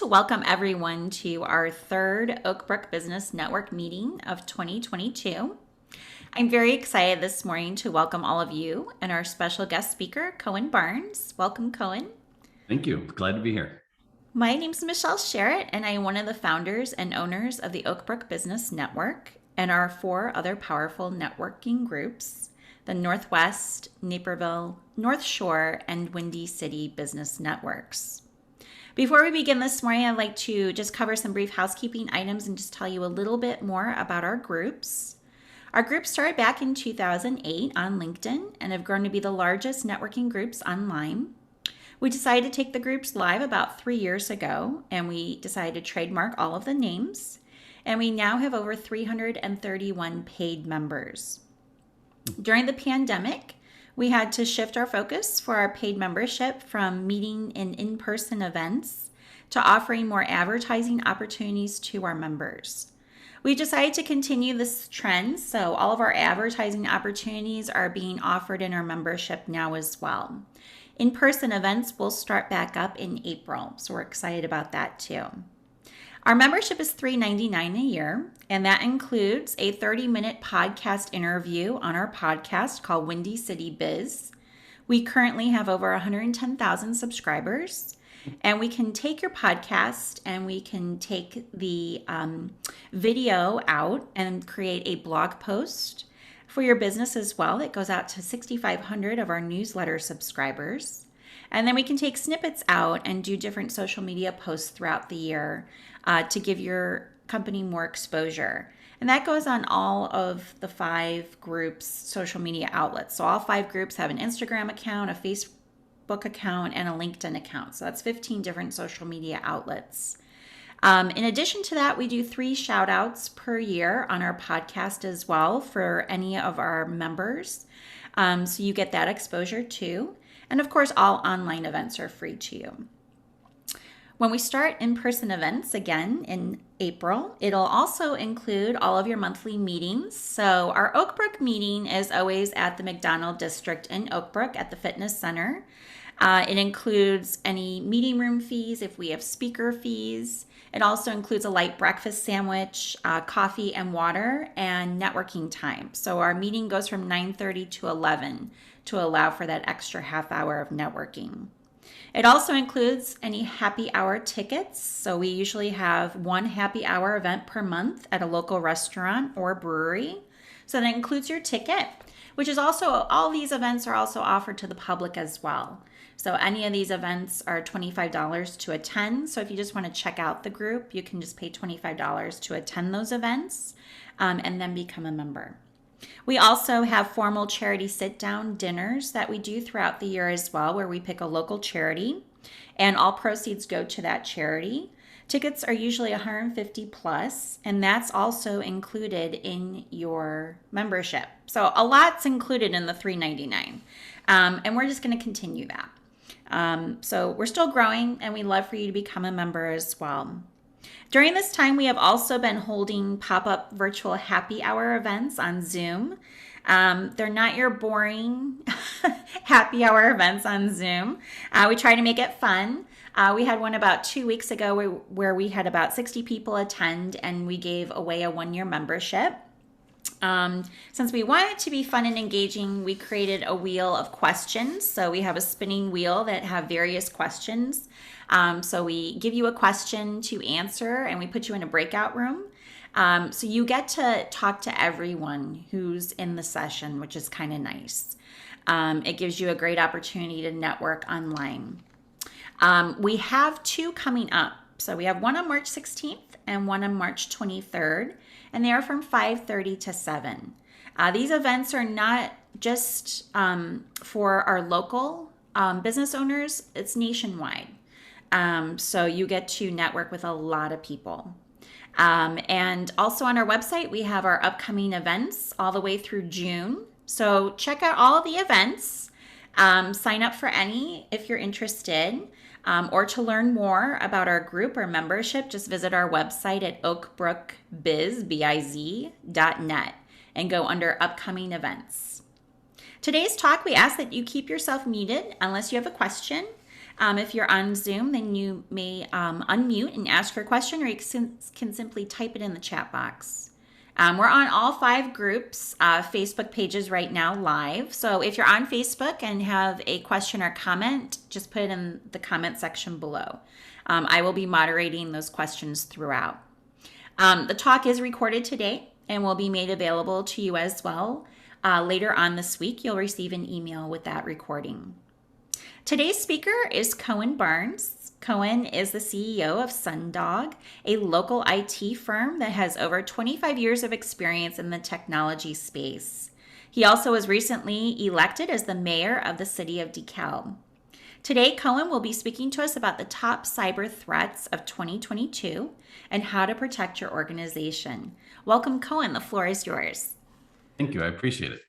to welcome everyone to our third Oak Brook Business Network meeting of 2022. I'm very excited this morning to welcome all of you and our special guest speaker, Cohen Barnes. Welcome, Cohen. Thank you. Glad to be here. My name's Michelle Sherritt, and I am one of the founders and owners of the Oak Brook Business Network and our 4 other powerful networking groups, the Northwest, Naperville, North Shore, and Windy City Business Networks. Before we begin this morning, I'd like to just cover some brief housekeeping items and just tell you a little bit more about our groups. Our groups started back in 2008 on LinkedIn and have grown to be the largest networking groups online. We decided to take the groups live about 3 years ago, and we decided to trademark all of the names, and we now have over 331 paid members. During the pandemic, we had to shift our focus for our paid membership from meeting in-person events to offering more advertising opportunities to our members. We decided to continue this trend, so all of our advertising opportunities are being offered in our membership now as well. In-person events will start back up in April, so we're excited about that too. Our membership is $3.99 a year, and that includes a 30-minute podcast interview on our podcast called Windy City Biz. We currently have over 110,000 subscribers, and we can take your podcast and we can take the video out and create a blog post for your business as well. It goes out to 6,500 of our newsletter subscribers. And then we can take snippets out and do different social media posts throughout the year to give your company more exposure. And that goes on all of the 5 groups' social media outlets. So all 5 groups have an Instagram account, a Facebook account, and a LinkedIn account. So that's 15 different social media outlets. In addition to that, we do 3 shout outs per year on our podcast as well for any of our members. So you get that exposure too. And of course, all online events are free to you. When we start in-person events again in April, it'll also include all of your monthly meetings. So our Oak Brook meeting is always at the McDonald District in Oak Brook at the Fitness Center. It includes any meeting room fees if we have speaker fees. It also includes a light breakfast sandwich, coffee and water, and networking time. So our meeting goes from 9:30 to 11 to allow for that extra half hour of networking. It also includes any happy hour tickets. So we usually have 1 happy hour event per month at a local restaurant or brewery. So that includes your ticket, which is also, all these events are also offered to the public as well. So any of these events are $25 to attend. So if you just want to check out the group, you can just pay $25 to attend those events and then become a member. We also have formal charity sit-down dinners that we do throughout the year as well, where we pick a local charity and all proceeds go to that charity. Tickets are usually $150 plus, and that's also included in your membership. So a lot's included in the $3.99, and we're just going to continue that. So we're still growing, and we'd love for you to become a member as well. During this time, we have also been holding pop-up virtual happy hour events on Zoom. They're not your boring happy hour events on Zoom. We try to make it fun. We had one about 2 weeks ago where we had about 60 people attend, and we gave away a 1-year membership. Since we want it to be fun and engaging, we created a wheel of questions. So we have a spinning wheel that have various questions. So we give you a question to answer, and we put you in a breakout room. So you get to talk to everyone who's in the session, which is kind of nice. It gives you a great opportunity to network online. We have 2 coming up. So we have one on March 16th and one on March 23rd, and they are from 5:30 to 7. These events are not just for our local business owners, it's nationwide. So you get to network with a lot of people. And also on our website, we have our upcoming events all the way through June. So check out all of the events. Sign up for any if you're interested. Or to learn more about our group or membership, just visit our website at oakbrookbiz.net and go under upcoming events. Today's talk, we ask that you keep yourself muted unless you have a question. If you're on Zoom, then you may unmute and ask your question, or you can simply type it in the chat box. We're on all 5 groups, Facebook pages right now live. So if you're on Facebook and have a question or comment, just put it in the comment section below. I will be moderating those questions throughout. The talk is recorded today and will be made available to you as well. Later on this week, you'll receive an email with that recording. Today's speaker is Cohen Barnes. Cohen is the CEO of Sundog, a local IT firm that has over 25 years of experience in the technology space. He also was recently elected as the mayor of the City of DeKalb. Today, Cohen will be speaking to us about the top cyber threats of 2022 and how to protect your organization. Welcome, Cohen. The floor is yours. Thank you. I appreciate it.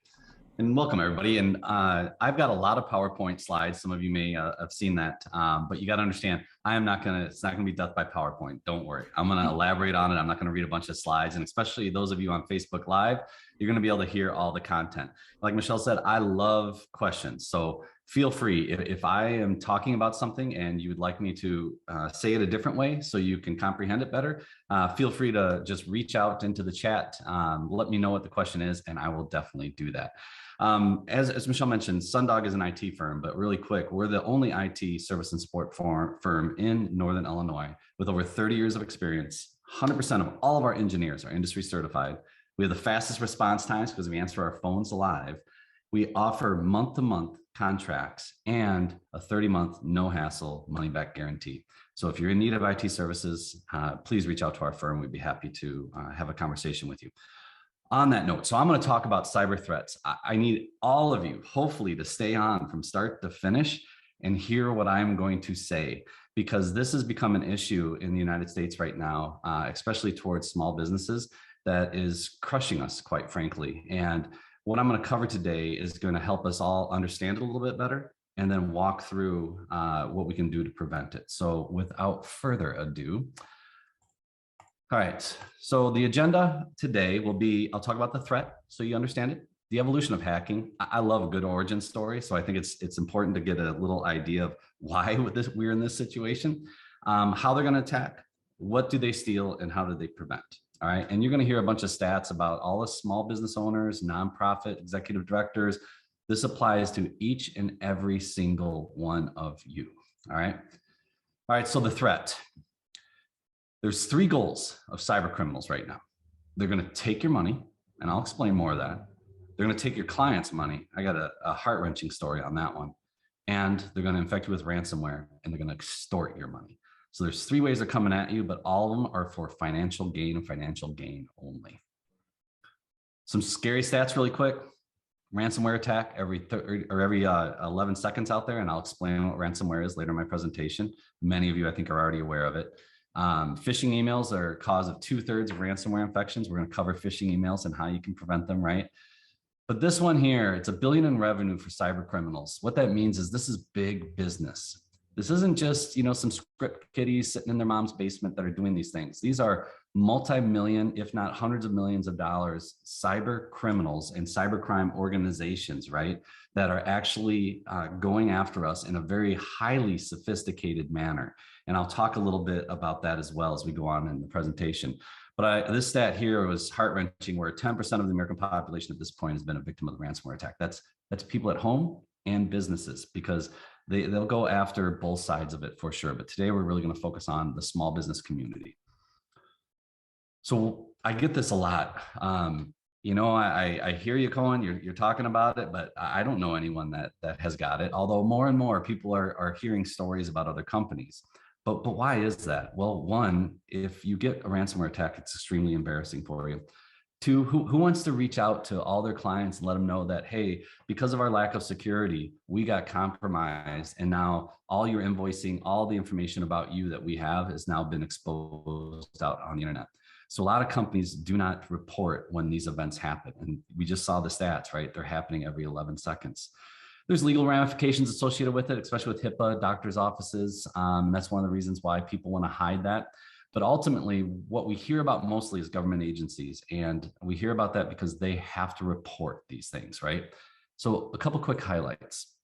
And welcome, everybody. And I've got a lot of PowerPoint slides. Some of you may have seen that, but you got to understand, it's not going to be death by PowerPoint. Don't worry. I'm going to elaborate on it. I'm not going to read a bunch of slides. And especially those of you on Facebook Live, you're going to be able to hear all the content. Like Michelle said, I love questions. So feel free, if I am talking about something and you would like me to say it a different way so you can comprehend it better, feel free to just reach out into the chat. Let me know what the question is, and I will definitely do that. As Michelle mentioned, Sundog is an IT firm, but really quick, we're the only IT service and support firm in Northern Illinois with over 30 years of experience. 100% of all of our engineers are industry certified. We have the fastest response times because we answer our phones live. We offer month-to-month contracts and a 30-month no-hassle money-back guarantee. So if you're in need of IT services, please reach out to our firm. We'd be happy to have a conversation with you. On that note, so I'm going to talk about cyber threats. I need all of you, hopefully, to stay on from start to finish and hear what I'm going to say, because this has become an issue in the United States right now, especially towards small businesses, that is crushing us, quite frankly. And what I'm going to cover today is going to help us all understand it a little bit better and then walk through what we can do to prevent it. So without further ado, all right, so the agenda today will be, I'll talk about the threat so you understand it, the evolution of hacking. I love a good origin story, so I think it's important to get a little idea of why we're in this situation, how they're going to attack, what do they steal, and how do they prevent. All right, and you're going to hear a bunch of stats about all the small business owners, nonprofit executive directors. This applies to each and every single one of you. All right, so the threat. There's 3 goals of cyber criminals right now. They're going to take your money, and I'll explain more of that. They're going to take your client's money. I got a heart-wrenching story on that one. And they're going to infect you with ransomware, and they're going to extort your money. So there's 3 ways they're coming at you, but all of them are for financial gain and financial gain only. Some scary stats really quick. Ransomware attack every 11 seconds out there, and I'll explain what ransomware is later in my presentation. Many of you, I think, are already aware of it. Phishing emails are a cause of 2/3 of ransomware infections. We're going to cover phishing emails and how you can prevent them, right? But this one here, it's $1 billion in revenue for cyber criminals. What that means is this is big business. This isn't just, some script kiddies sitting in their mom's basement that are doing these things. These are multi-million, if not hundreds of millions of dollars, cyber criminals and cybercrime organizations, right, that are actually going after us in a very highly sophisticated manner. And I'll talk a little bit about that as well as we go on in the presentation. But this stat here was heart-wrenching, where 10% of the American population at this point has been a victim of the ransomware attack. That's people at home and businesses, because they'll go after both sides of it for sure. But today we're really going to focus on the small business community. So I get this a lot. I hear you, Cohen, you're talking about it, but I don't know anyone that has got it. Although more and more people are hearing stories about other companies. But why is that? Well, one, if you get a ransomware attack, it's extremely embarrassing for you. 2, who wants to reach out to all their clients and let them know that, hey, because of our lack of security, we got compromised, and now all your invoicing, all the information about you that we have has now been exposed out on the internet. So a lot of companies do not report when these events happen. And we just saw the stats, right? They're happening every 11 seconds. There's legal ramifications associated with it, especially with HIPAA, doctors' offices. That's one of the reasons why people want to hide that. But ultimately, what we hear about mostly is government agencies. And we hear about that because they have to report these things, right? So a couple quick highlights.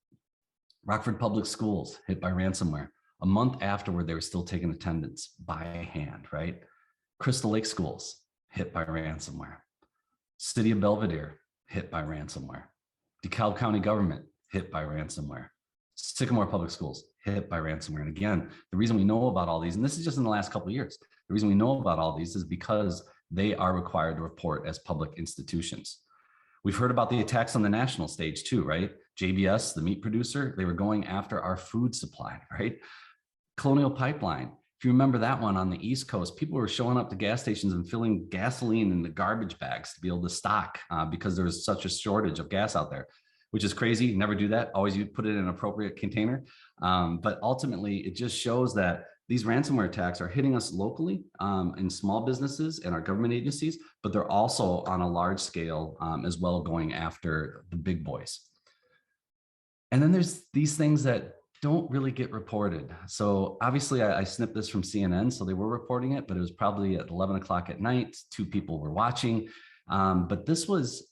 Rockford Public Schools hit by ransomware. A month afterward, they were still taking attendance by hand, right? Crystal Lake Schools hit by ransomware. City of Belvedere hit by ransomware. DeKalb County government hit by ransomware. Sycamore Public Schools hit by ransomware. And again, the reason we know about all these, and this is just in the last couple of years, the reason we know about all these is because they are required to report as public institutions. We've heard about the attacks on the national stage too, right? JBS, the meat producer, they were going after our food supply, right? Colonial Pipeline. If you remember that one on the East Coast, people were showing up to gas stations and filling gasoline in the garbage bags to be able to stock because there was such a shortage of gas out there, which is crazy. Never do that. Always you put it in an appropriate container. But ultimately, it just shows that these ransomware attacks are hitting us locally in small businesses and our government agencies, but they're also on a large scale as well, going after the big boys. And then there's these things that don't really get reported. So obviously I snipped this from CNN, so they were reporting it, but it was probably at 11 o'clock at night. 2 people were watching. But this was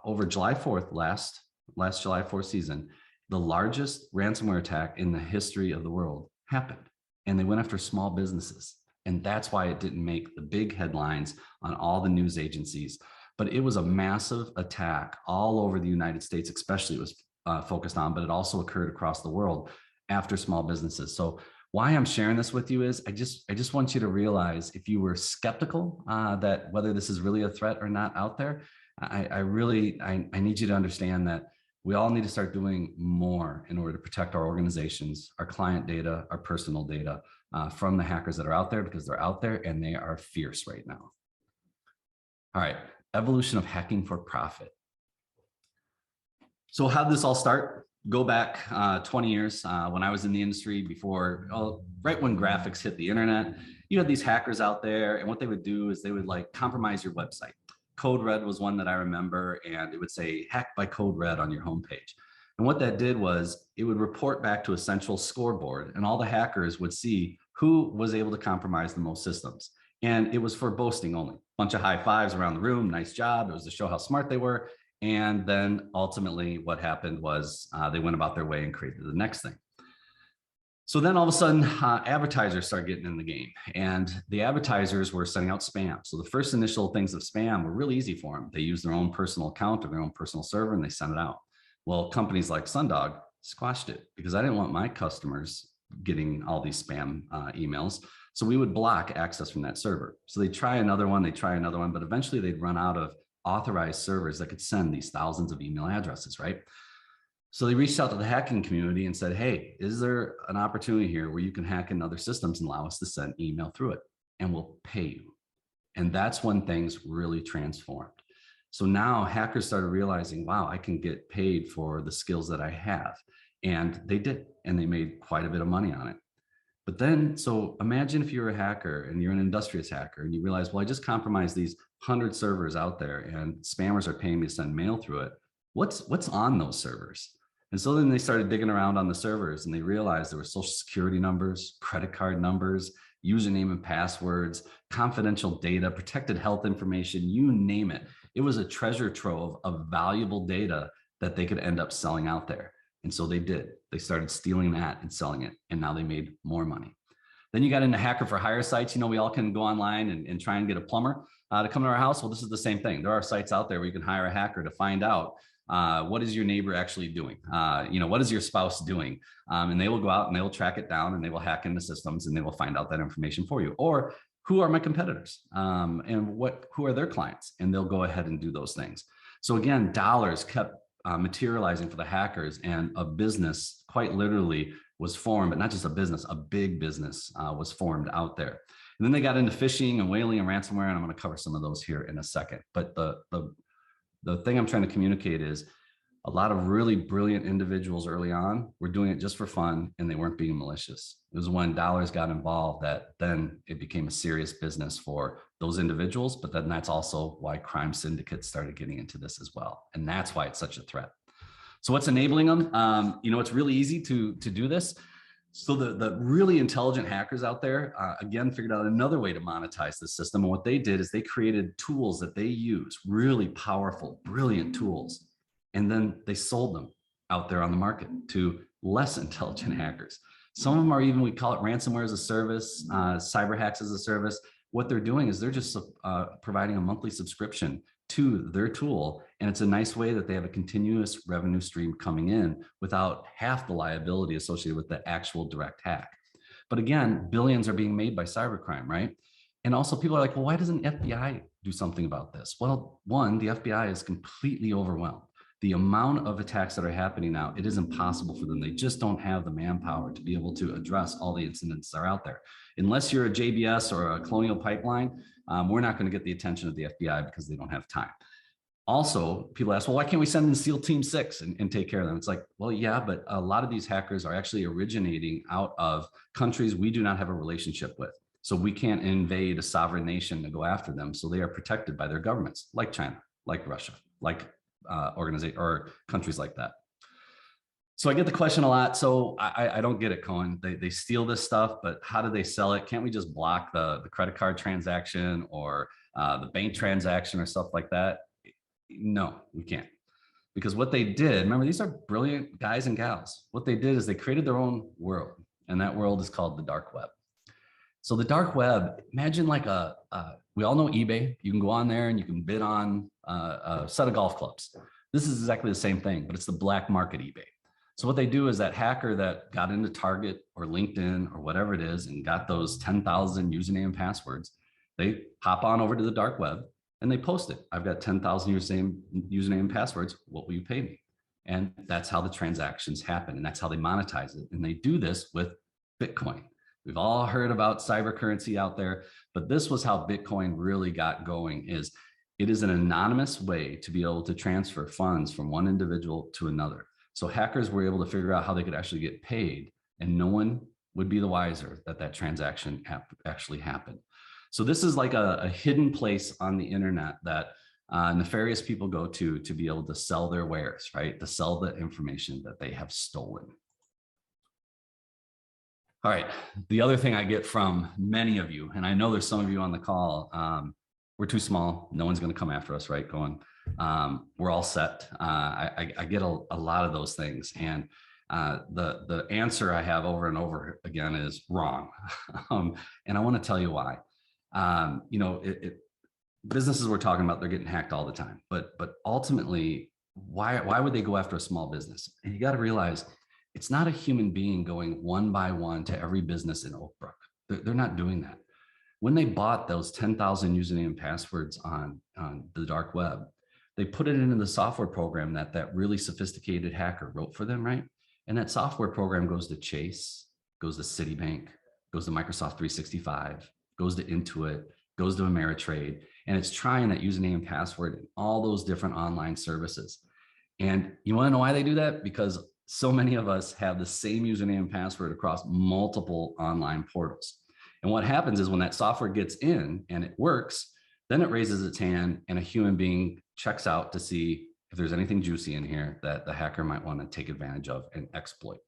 over July 4th, last July 4th season, the largest ransomware attack in the history of the world happened. And they went after small businesses. And that's why it didn't make the big headlines on all the news agencies. But it was a massive attack all over the United States, especially it was focused on, but it also occurred across the world after small businesses. So why I'm sharing this with you is I just want you to realize, if you were skeptical that whether this is really a threat or not out there, I need you to understand that we all need to start doing more in order to protect our organizations, our client data, our personal data from the hackers that are out there, because they're out there and they are fierce right now. All right, evolution of hacking for profit. So how did this all start? Go back 20 years when I was in the industry before, right when graphics hit the internet. You had these hackers out there, and what they would do is they would like compromise your website. Code Red was one that I remember, and it would say hacked by Code Red on your homepage. And what that did was it would report back to a central scoreboard, and all the hackers would see who was able to compromise the most systems. And it was for boasting only. Bunch of high fives around the room, nice job. It was to show how smart they were. And then ultimately what happened was they went about their way and created the next thing. So then all of a sudden, advertisers started getting in the game, and the advertisers were sending out spam. So the first initial things of spam were really easy for them. They used their own personal account or their own personal server, and they sent it out. Well, companies like Sundog squashed it because I didn't want my customers getting all these spam emails. So we would block access from that server. So they try another one, but eventually they'd run out of authorized servers that could send these thousands of email addresses, right? So they reached out to the hacking community and said, hey, is there an opportunity here where you can hack in other systems and allow us to send email through it, and we'll pay you? And that's when things really transformed. So now hackers started realizing, wow, I can get paid for the skills that I have. And they did, and they made quite a bit of money on it. But then, so imagine if you're a hacker and you're an industrious hacker and you realize, well, I just compromised these 100 servers out there and spammers are paying me to send mail through it. What's on those servers? And so then they started digging around on the servers, and they realized there were social security numbers, credit card numbers, username and passwords, confidential data, protected health information, you name it. It was a treasure trove of valuable data that they could end up selling out there. And so they did. They started stealing that and selling it, and now they made more money. Then you got into hacker for hire sites. You know, we all can go online and try and get a plumber to come to our house. Well, this is the same thing. There are sites out there where you can hire a hacker to find out what is your neighbor actually doing? What is your spouse doing? And they will go out and they will track it down, and they will hack into systems, and they will find out that information for you. Or who are my competitors and who are their clients? And they'll go ahead and do those things. So again, dollars kept materializing for the hackers, and a business quite literally was formed, but not just a business, a big business was formed out there. And then they got into phishing and whaling and ransomware, and I'm going to cover some of those here in a second. But the thing I'm trying to communicate is a lot of really brilliant individuals early on were doing it just for fun, and they weren't being malicious. It was when dollars got involved that then it became a serious business for those individuals. But then that's also why crime syndicates started getting into this as well. And that's why it's such a threat. So what's enabling them? It's really easy to do this. So the really intelligent hackers out there, again, figured out another way to monetize the system. And what they did is they created tools that they use, really powerful, brilliant tools. And then they sold them out there on the market to less intelligent hackers. Some of them are even, we call it ransomware as a service, cyber hacks as a service. What they're doing is they're just providing a monthly subscription to their tool. And it's a nice way that they have a continuous revenue stream coming in without half the liability associated with the actual direct hack. But again, billions are being made by cybercrime, right? And also people are like, well, why doesn't FBI do something about this? Well, one, the FBI is completely overwhelmed. The amount of attacks that are happening now, it is impossible for them. They just don't have the manpower to be able to address all the incidents that are out there. Unless you're a JBS or a Colonial Pipeline, we're not going to get the attention of the FBI because they don't have time. Also, people ask, well, why can't we send in SEAL Team 6 and take care of them? It's like, well, yeah, but a lot of these hackers are actually originating out of countries we do not have a relationship with. So we can't invade a sovereign nation to go after them. So they are protected by their governments, like China, like Russia, like organization or countries like that. So I get the question a lot. So I don't get it, Cohen. They steal this stuff, but how do they sell it? Can't we just block the credit card transaction or the bank transaction or stuff like that? No, we can't. Because what they did, remember, these are brilliant guys and gals. What they did is they created their own world, and that world is called the dark web. So the dark web, imagine like we all know eBay. You can go on there and you can bid on a set of golf clubs. This is exactly the same thing, but it's the black market eBay. So what they do is that hacker that got into Target or LinkedIn or whatever it is and got those 10,000 username and passwords, they hop on over to the dark web and they post it. I've got 10,000 username and passwords. What will you pay me? And that's how the transactions happen. And that's how they monetize it. And they do this with Bitcoin. We've all heard about cyber currency out there, but this was how Bitcoin really got going. It is an anonymous way to be able to transfer funds from one individual to another. So hackers were able to figure out how they could actually get paid, and no one would be the wiser that that transaction actually happened. So this is like a hidden place on the internet that nefarious people go to be able to sell their wares, right? To sell the information that they have stolen. All right, the other thing I get from many of you, and I know there's some of you on the call, we're too small. No one's going to come after us, right? We're all set. I get a lot of those things. And the answer I have over and over again is wrong. And I want to tell you why. Businesses we're talking about, they're getting hacked all the time. But ultimately, why would they go after a small business? And you got to realize, it's not a human being going one by one to every business in Oak Brook. They're not doing that. When they bought those 10,000 username and passwords on the dark web, they put it into the software program that really sophisticated hacker wrote for them, right? And that software program goes to Chase, goes to Citibank, goes to Microsoft 365, goes to Intuit, goes to Ameritrade, and it's trying that username and password in all those different online services. And you want to know why they do that? Because so many of us have the same username and password across multiple online portals. And what happens is when that software gets in and it works, then it raises its hand and a human being checks out to see if there's anything juicy in here that the hacker might want to take advantage of and exploit.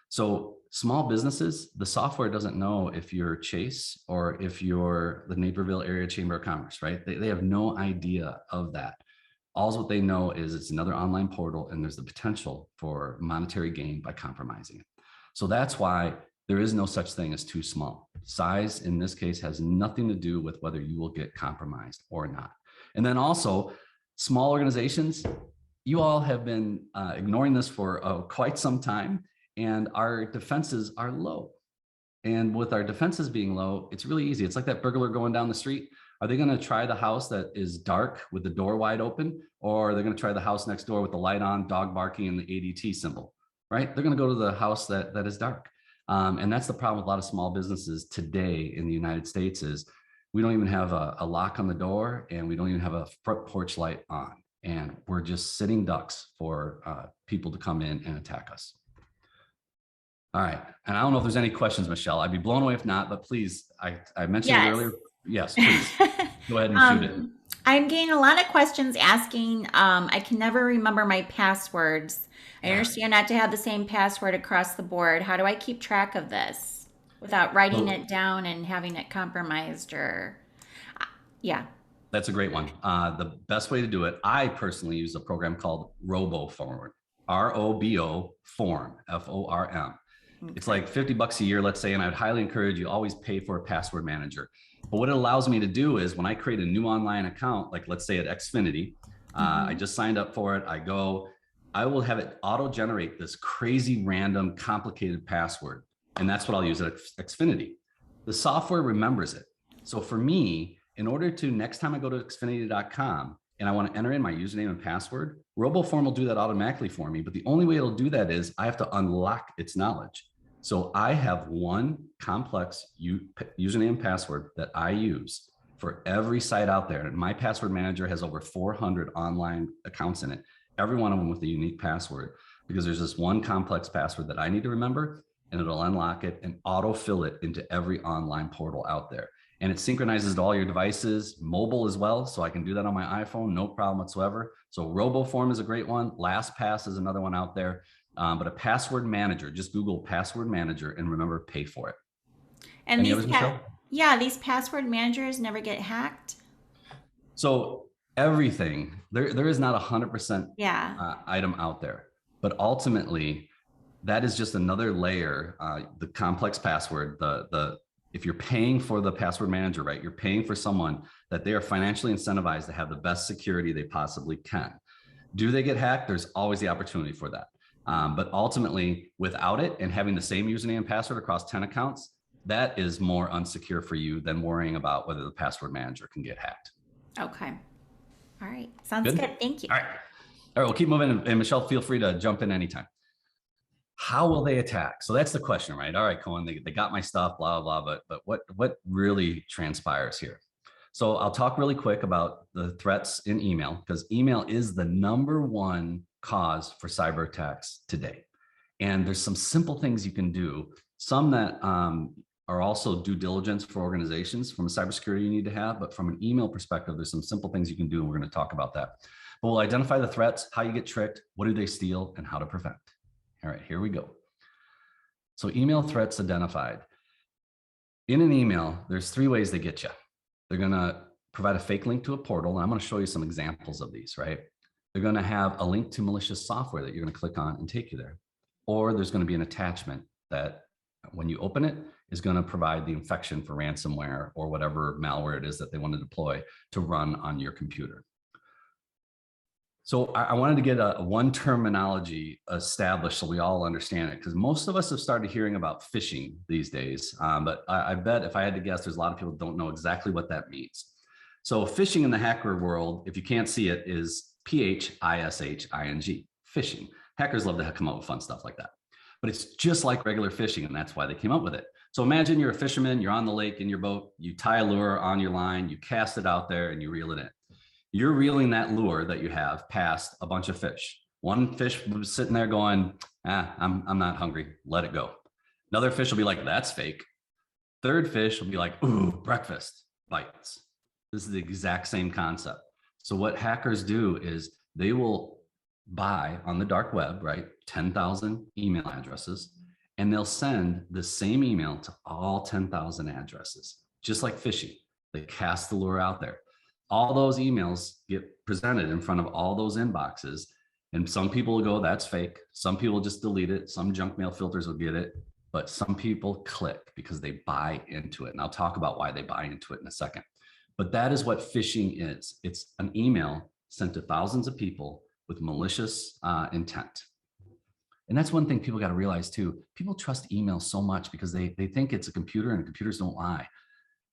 So small businesses, the software doesn't know if you're Chase or if you're the Naperville Area Chamber of Commerce, right? They have no idea of that. All what they know is it's another online portal and there's the potential for monetary gain by compromising it. So that's why there is no such thing as too small. Size in this case has nothing to do with whether you will get compromised or not. And then also small organizations, you all have been ignoring this for quite some time, and our defenses are low. And with our defenses being low, it's really easy. It's like that burglar going down the street. Are they going to try the house that is dark with the door wide open, or are they going to try the house next door with the light on, dog barking, and the ADT symbol, right? They're going to go to the house that is dark. And that's the problem with a lot of small businesses today in the United States is we don't even have a lock on the door, and we don't even have a front porch light on. And we're just sitting ducks for people to come in and attack us. All right. And I don't know if there's any questions, Michelle. I'd be blown away if not, but please, I mentioned it earlier. Yes, please. Go ahead and shoot it. I'm getting a lot of questions asking, I can never remember my passwords. I understand not to have the same password across the board. How do I keep track of this without writing it down and having it compromised yeah. That's a great one. The best way to do it, I personally use a program called RoboForward. ROBO form, FORM. It's like 50 bucks a year, let's say, and I'd highly encourage you always pay for a password manager. But what it allows me to do is when I create a new online account, like let's say at Xfinity, I just signed up for it. I will have it auto-generate this crazy, random, complicated password. And that's what I'll use at Xfinity. The software remembers it. So for me, in order to, next time I go to xfinity.com and I want to enter in my username and password, RoboForm will do that automatically for me. But the only way it'll do that is I have to unlock its knowledge. So I have one complex username and password that I use for every site out there. And my password manager has over 400 online accounts in it, every one of them with a unique password, because there's this one complex password that I need to remember, and it'll unlock it and autofill it into every online portal out there. And it synchronizes to all your devices, mobile as well. So I can do that on my iPhone, no problem whatsoever. So RoboForm is a great one. LastPass is another one out there. But a password manager, just Google password manager and remember, pay for it. And these password managers never get hacked. So everything, there is not 100% item out there, but ultimately that is just another layer. The complex password, if you're paying for the password manager, right, you're paying for someone that they are financially incentivized to have the best security they possibly can. Do they get hacked? There's always the opportunity for that. But ultimately, without it and having the same username and password across 10 accounts, that is more unsecure for you than worrying about whether the password manager can get hacked. Okay. All right. Sounds good. Thank you. All right. We'll keep moving. And Michelle, feel free to jump in anytime. How will they attack? So that's the question, right? All right, Cohen, they got my stuff, blah, blah, blah. But what really transpires here? So I'll talk really quick about the threats in email, because email is the #1 cause for cyber attacks today. And there's some simple things you can do, some that are also due diligence for organizations from a cybersecurity you need to have, but from an email perspective, there's some simple things you can do, and we're going to talk about that. But we'll identify the threats, how you get tricked, what do they steal, and how to prevent. All right, here we go. So email threats identified. In an email, there's 3 ways they get you. They're going to provide a fake link to a portal, and I'm going to show you some examples of these, right? They're going to have a link to malicious software that you're going to click on and take you there. Or there's going to be an attachment that when you open it is going to provide the infection for ransomware or whatever malware it is that they want to deploy to run on your computer. So I wanted to get one terminology established so we all understand it, because most of us have started hearing about phishing these days. But I bet if I had to guess, there's a lot of people who don't know exactly what that means. So phishing in the hacker world, if you can't see it, is PHISHING, phishing. Hackers love to come up with fun stuff like that. But it's just like regular fishing, and that's why they came up with it. So imagine you're a fisherman, you're on the lake in your boat, you tie a lure on your line, you cast it out there, and you reel it in. You're reeling that lure that you have past a bunch of fish. One fish was sitting there going, I'm not hungry, let it go. Another fish will be like, that's fake. Third fish will be like, ooh, breakfast, bites. This is the exact same concept. So what hackers do is they will buy on the dark web, right, 10,000 email addresses, and they'll send the same email to all 10,000 addresses, just like phishing. They cast the lure out there. All those emails get presented in front of all those inboxes. And some people will go, that's fake. Some people just delete it. Some junk mail filters will get it. But some people click because they buy into it. And I'll talk about why they buy into it in a second. But that is what phishing is. It's an email sent to thousands of people with malicious intent. And that's one thing people got to realize too. People trust email so much because they think it's a computer, and computers don't lie.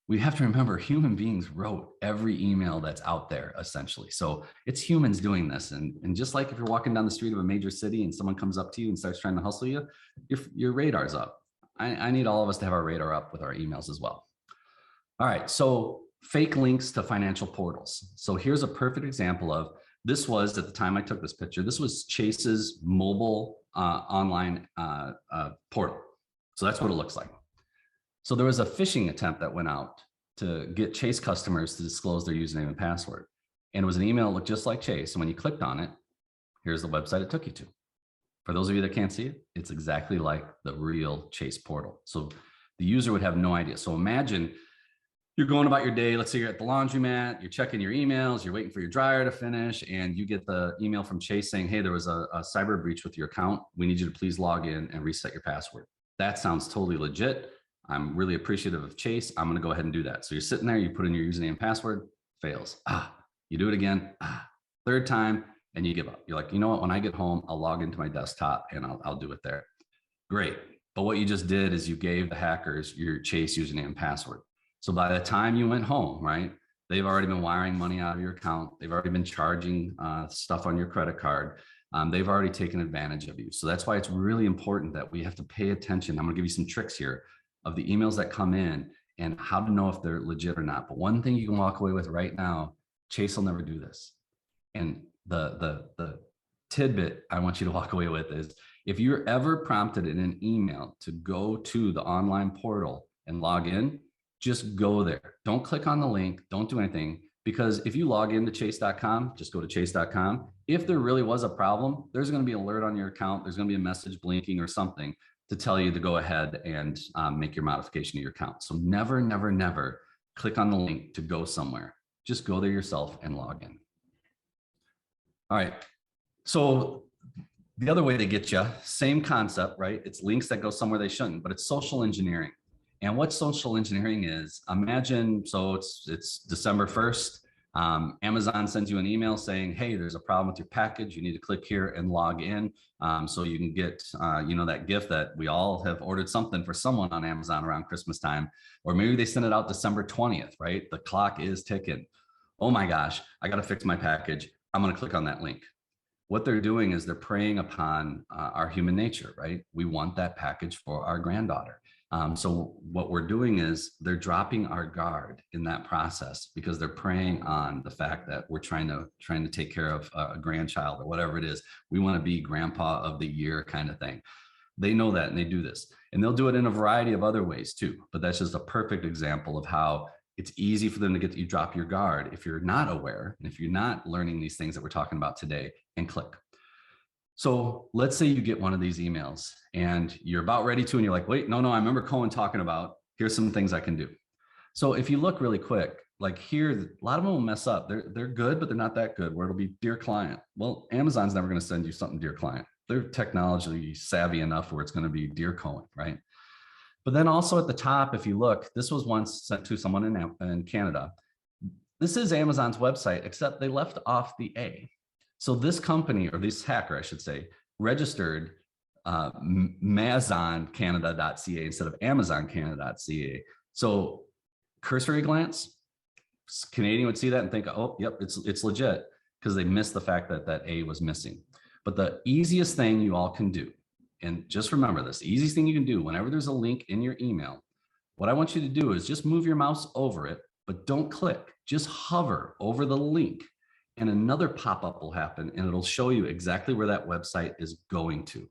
We have to remember human beings wrote every email that's out there, essentially. So it's humans doing this. And just like if you're walking down the street of a major city and someone comes up to you and starts trying to hustle you, your radar's up. I need all of us to have our radar up with our emails as well. All right, so fake links to financial portals. So here's a perfect example of, this was, at the time I took this picture, this was Chase's mobile online portal. So that's what it looks like. So there was a phishing attempt that went out to get Chase customers to disclose their username and password. And it was an email that looked just like Chase. And when you clicked on it, here's the website it took you to. For those of you that can't see it, it's exactly like the real Chase portal. So the user would have no idea. So imagine you're going about your day. Let's say you're at the laundromat, you're checking your emails, you're waiting for your dryer to finish, and you get the email from Chase saying, hey, there was a cyber breach with your account. We need you to please log in and reset your password. That sounds totally legit. I'm really appreciative of Chase. I'm going to go ahead and do that. So you're sitting there, you put in your username and password, fails. You do it again, third time, and you give up. You're like, you know what? When I get home, I'll log into my desktop and I'll do it there. Great. But what you just did is you gave the hackers your Chase username and password. So by the time you went home, right, they've already been wiring money out of your account. They've already been charging stuff on your credit card. They've already taken advantage of you. So that's why it's really important that we have to pay attention. I'm going to give you some tricks here of the emails that come in and how to know if they're legit or not. But one thing you can walk away with right now, Chase will never do this. And the tidbit I want you to walk away with is if you're ever prompted in an email to go to the online portal and log in, just go there. Don't click on the link. Don't do anything. Because if you log into chase.com, just go to chase.com. If there really was a problem, there's going to be an alert on your account. There's going to be a message blinking or something to tell you to go ahead and make your modification to your account. So never, never, never click on the link to go somewhere. Just go there yourself and log in. All right. So the other way to get you, same concept, right? It's links that go somewhere they shouldn't, but it's social engineering. And what social engineering is, imagine, so it's December 1st. Amazon sends you an email saying, hey, there's a problem with your package. You need to click here and log in so you can get, that gift that we all have ordered something for someone on Amazon around Christmas time. Or maybe they send it out December 20th, right? The clock is ticking. Oh my gosh, I got to fix my package. I'm going to click on that link. What they're doing is they're preying upon our human nature, right? We want that package for our granddaughter. So what we're doing is they're dropping our guard in that process because they're preying on the fact that we're trying to take care of a grandchild or whatever it is. We want to be grandpa of the year kind of thing. They know that and they do this, and they'll do it in a variety of other ways too. But that's just a perfect example of how it's easy for them to get you drop your guard if you're not aware and if you're not learning these things that we're talking about today, and click. So let's say you get one of these emails and you're about ready to, and you're like, wait, no, I remember Cohen talking about, here's some things I can do. So if you look really quick, like here, a lot of them will mess up. They're good, but they're not that good, where it'll be dear client. Well, Amazon's never going to send you something, dear client. They're technologically savvy enough where it's going to be dear Cohen, right? But then also at the top, if you look, this was once sent to someone in Canada. This is Amazon's website, except they left off the A. So this company, or this hacker, I should say, registered mazoncanada.ca instead of amazoncanada.ca. So cursory glance, Canadian would see that and think, oh, yep, it's legit, because they missed the fact that that A was missing. But the easiest thing you all can do, and just remember this, the easiest thing you can do whenever there's a link in your email, what I want you to do is just move your mouse over it, but don't click, just hover over the link. And another pop-up will happen and it'll show you exactly where that website is going to.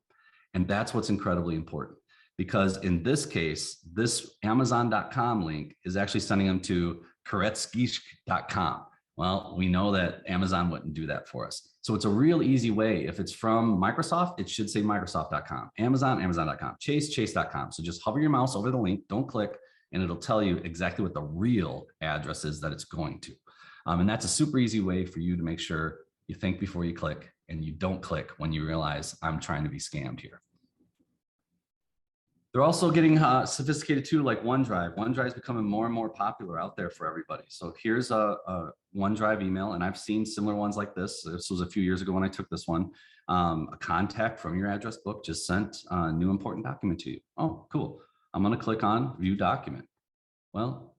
And that's what's incredibly important, because in this case, this Amazon.com link is actually sending them to koretsky.com. Well, we know that Amazon wouldn't do that for us. So it's a real easy way. If it's from Microsoft, it should say Microsoft.com, Amazon, Amazon.com, Chase, Chase.com. So just hover your mouse over the link, don't click, and it'll tell you exactly what the real address is that it's going to. And that's a super easy way for you to make sure you think before you click, and you don't click when you realize I'm trying to be scammed here. They're also getting sophisticated too, like OneDrive. OneDrive is becoming more and more popular out there for everybody. So here's a OneDrive email, and I've seen similar ones like this. This was a few years ago when I took this one. A contact from your address book just sent a new important document to you. Oh, cool. I'm going to click on View Document. Well,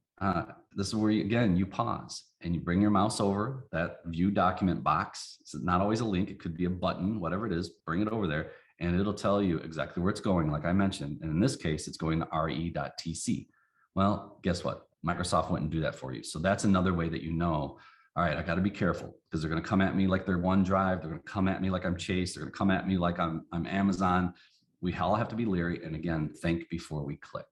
this is where, you pause and you bring your mouse over that View Document box. It's not always a link. It could be a button, whatever it is, bring it over there, and it'll tell you exactly where it's going, like I mentioned. And in this case, it's going to re.tc. Well, guess what? Microsoft wouldn't do that for you. So that's another way that you know, all right, I got to be careful, because they're going to come at me like they're OneDrive. They're going to come at me like I'm Chase. They're going to come at me like I'm Amazon. We all have to be leery. And again, think before we click.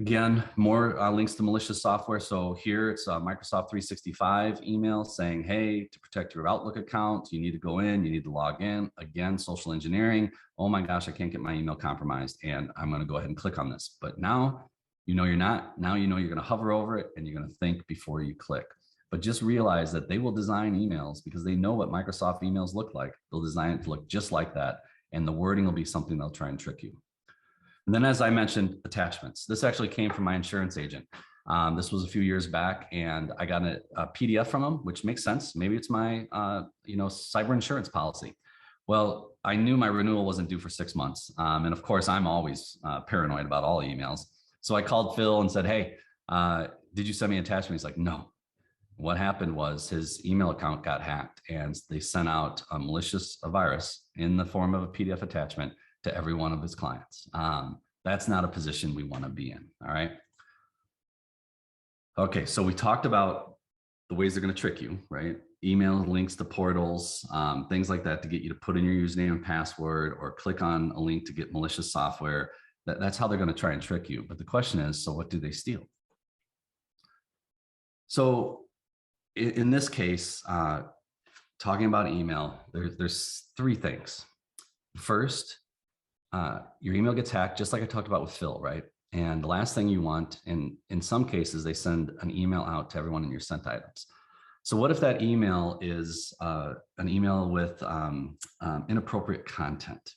Again, more links to malicious software. So here it's a Microsoft 365 email saying, hey, to protect your Outlook account, you need to go in, you need to log in. Again, social engineering. Oh my gosh, I can't get my email compromised, and I'm going to go ahead and click on this. But now You know you're not. Now you know you're going to hover over it and you're going to think before you click. But just realize that they will design emails because they know what Microsoft emails look like. They'll design it to look just like that. And the wording will be something they'll try and trick you. And then, as I mentioned, attachments. This actually came from my insurance agent. This was a few years back, and I got a PDF from him, which makes sense. Maybe it's my, cyber insurance policy. Well, I knew my renewal wasn't due for 6 months, and of course, I'm always paranoid about all emails. So I called Phil and said, "Hey, did you send me an attachment?" He's like, "No." What happened was his email account got hacked, and they sent out a malicious virus in the form of a PDF attachment to every one of his clients. That's not a position we want to be in. All right. Okay. So we talked about the ways they're going to trick you, right? Email links to portals, things like that to get you to put in your username and password or click on a link to get malicious software. That's how they're going to try and trick you. But the question is, so what do they steal? So in this case, talking about email, there's three things. First, your email gets hacked, just like I talked about with Phil, right? And the last thing you want, and in some cases, they send an email out to everyone in your sent items. So what if that email is an email with inappropriate content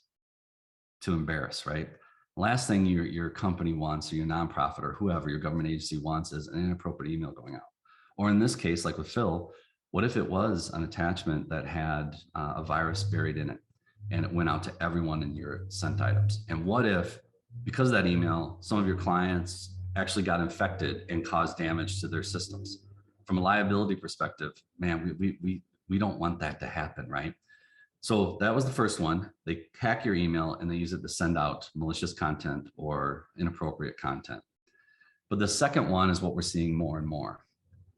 to embarrass, right? Last thing your company wants, or your nonprofit or whoever, your government agency wants, is an inappropriate email going out. Or in this case, like with Phil, what if it was an attachment that had a virus buried in it and it went out to everyone in your sent items? And what if, because of that email, some of your clients actually got infected and caused damage to their systems? From a liability perspective, man, we don't want that to happen, right? So that was the first one. They hack your email and they use it to send out malicious content or inappropriate content. But the second one is what we're seeing more and more.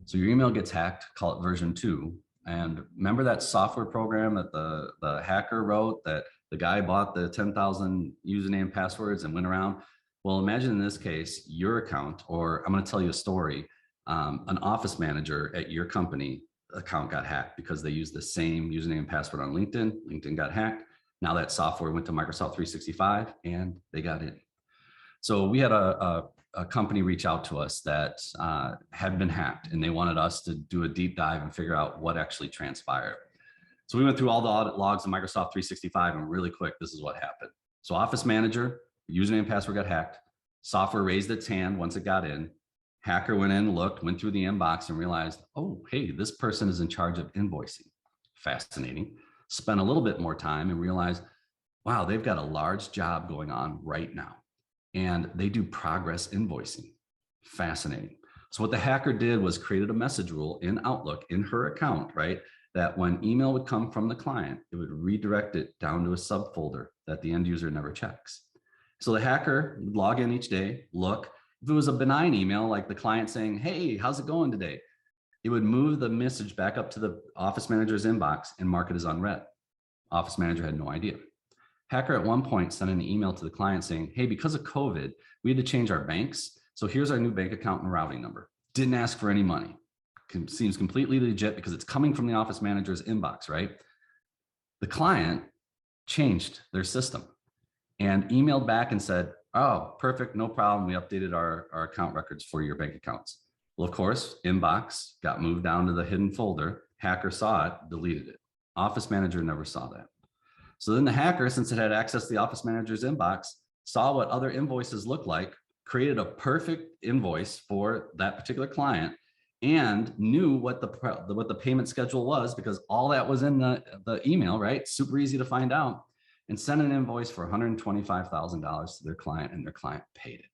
So your email gets hacked, call it version 2. And remember that software program that the hacker wrote, that the guy bought the 10,000 username passwords and went around? Well, imagine in this case, your account, or I'm going to tell you a story. An office manager at your company account got hacked because they used the same username and password on LinkedIn. LinkedIn got hacked. Now that software went to Microsoft 365 and they got in. So we had a company reach out to us that had been hacked, and they wanted us to do a deep dive and figure out what actually transpired. So we went through all the audit logs of Microsoft 365, and really quick, this is what happened. So office manager, username and password got hacked. Software raised its hand once it got in. Hacker went in, looked, went through the inbox and realized, oh, hey, this person is in charge of invoicing. Fascinating. Spent a little bit more time and realized, wow, they've got a large job going on right now. And they do progress invoicing. Fascinating. So what the hacker did was created a message rule in Outlook in her account, right? That when email would come from the client, it would redirect it down to a subfolder that the end user never checks. So the hacker would log in each day, look. If it was a benign email, like the client saying, hey, how's it going today? It would move the message back up to the office manager's inbox and mark it as unread. Office manager had no idea. Hacker at one point sent an email to the client saying, hey, because of COVID, we had to change our banks. So here's our new bank account and routing number. Didn't ask for any money. Seems completely legit because it's coming from the office manager's inbox, right? The client changed their system and emailed back and said, oh, perfect, no problem. We updated our account records for your bank accounts. Well, of course, inbox got moved down to the hidden folder. Hacker saw it, deleted it. Office manager never saw that. So then the hacker, since it had access to the office manager's inbox, saw what other invoices looked like, created a perfect invoice for that particular client, and knew what the payment schedule was because all that was in the email, right? Super easy to find out. And sent an invoice for $125,000 to their client, and their client paid it.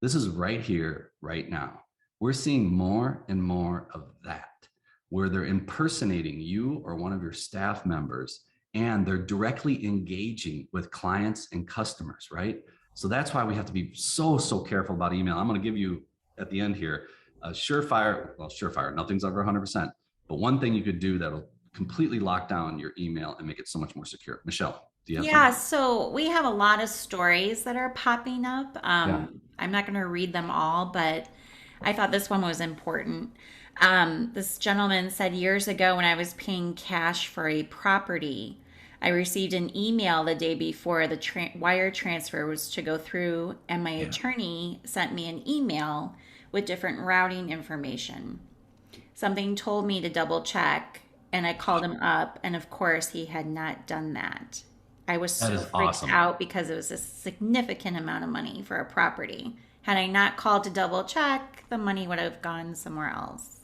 This is right here, right now. We're seeing more and more of that, where they're impersonating you or one of your staff members, and they're directly engaging with clients and customers, right? So that's why we have to be so careful about email. I'm going to give you at the end here a surefire, nothing's ever 100%, but one thing you could do that'll completely lock down your email and make it so much more secure. Michelle, do you have Yeah, something? so we have a lot of stories that are popping up. Yeah. I'm not going to read them all, but I thought this one was important. This gentleman said years ago when I was paying cash for a property, I received an email the day before the wire transfer was to go through, and my Yeah. attorney sent me an email with different routing information. Something told me to double check, and I called him up, and of course, he had not done that. I was That so is freaked awesome. out because it was a significant amount of money for a property. Had I not called to double check, the money would have gone somewhere else.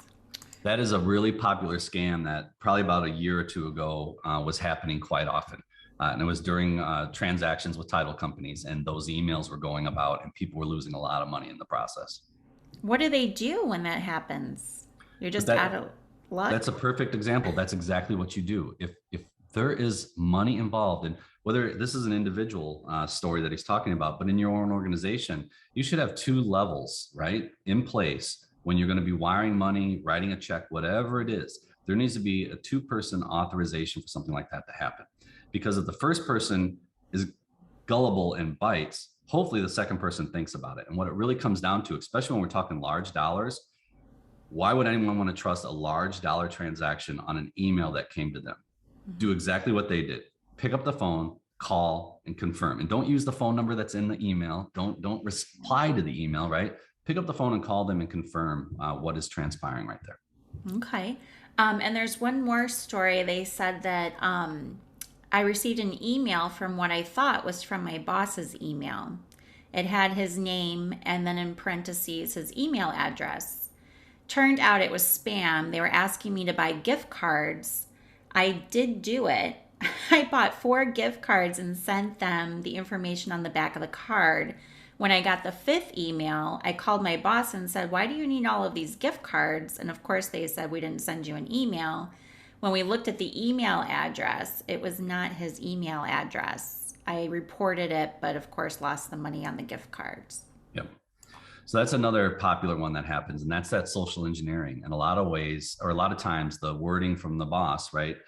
That is a really popular scam that probably about a year or two ago was happening quite often. And it was during transactions with title companies, and those emails were going about, and people were losing a lot of money in the process. What do they do when that happens? You're But just out of that's luck? a perfect example. That's exactly what you do. If there is money involved, and whether this is an individual story that he's talking about, but in your own organization, you should have two levels, right, in place when you're going to be wiring money, writing a check, whatever it is. There needs to be a two-person authorization for something like that to happen. Because if the first person is gullible and bites, hopefully the second person thinks about it. And what it really comes down to, especially when we're talking large dollars, why would anyone want to trust a large dollar transaction on an email that came to them? Do exactly what they did. Pick up the phone, call, and confirm. And don't use the phone number that's in the email. Don't reply to the email, right? Pick up the phone and call them and confirm what is transpiring right there. Okay. And there's one more story. They said that I received an email from what I thought was from my boss's email. It had his name and then in parentheses his email address. Turned out it was spam. They were asking me to buy gift cards. I did do it. I bought 4 gift cards and sent them the information on the back of the card. When I got the 5th email, I called my boss and said, "Why do you need all of these gift cards?" And of course, they said, "We didn't send you an email." When we looked at the email address, it was not his email address. I reported it, but of course, lost the money on the gift cards. Yep. So that's another popular one that happens, and that's that social engineering. In a lot of ways, or a lot of times, the wording from the boss, right,